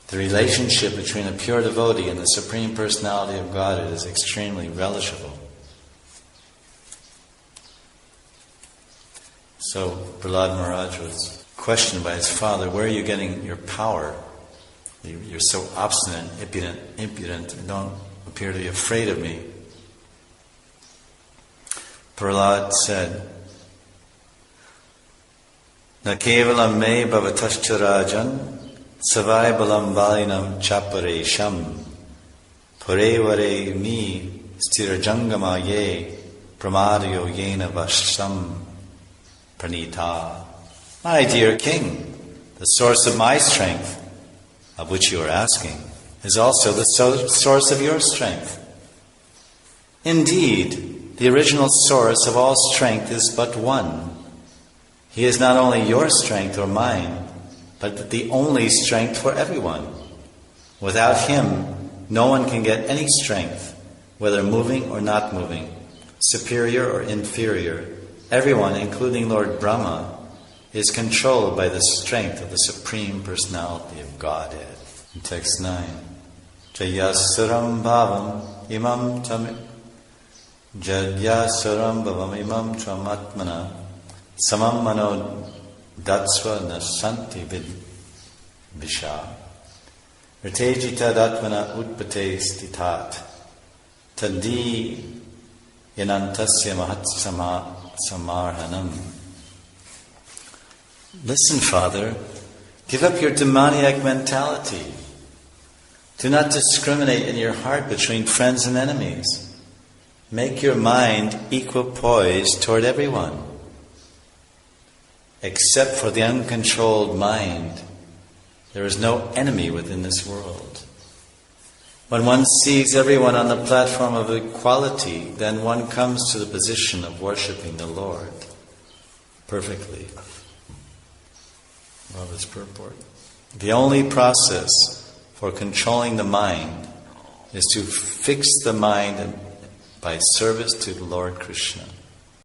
The relationship between a pure devotee and the Supreme Personality of Godhead is extremely relishable. So Prahlad Maharaj was questioned by his father, where are you getting your power? You're so obstinate, impudent, and don't appear to be afraid of me. Prahlad said, Na kevalam me bhavatascha rajan savai balam balinam chaparesham purevare mi stirajangama ye pramadyo yena vasham pranita. My dear king, the source of my strength, of which you are asking, is also the source of your strength. Indeed, the original source of all strength is but one. He is not only your strength or mine, but the only strength for everyone. Without him, no one can get any strength, whether moving or not moving, superior or inferior. Everyone, including Lord Brahma, is controlled by the strength of the Supreme Personality of Godhead. In text 9, Jayasuram bhavam imam tam Jadyasuram bhavam imam tramatmana samam mano datsva nasanti visha Ritejita datmana utpate stitat tadi yanantasya mahatsama samarhanam. Listen, Father, give up your demoniac mentality. Do not discriminate in your heart between friends and enemies. Make your mind equipoised toward everyone. Except for the uncontrolled mind, there is no enemy within this world. When one sees everyone on the platform of equality, then one comes to the position of worshipping the Lord perfectly. Love its purport. The only process for controlling the mind is to fix the mind by service to the Lord Krishna.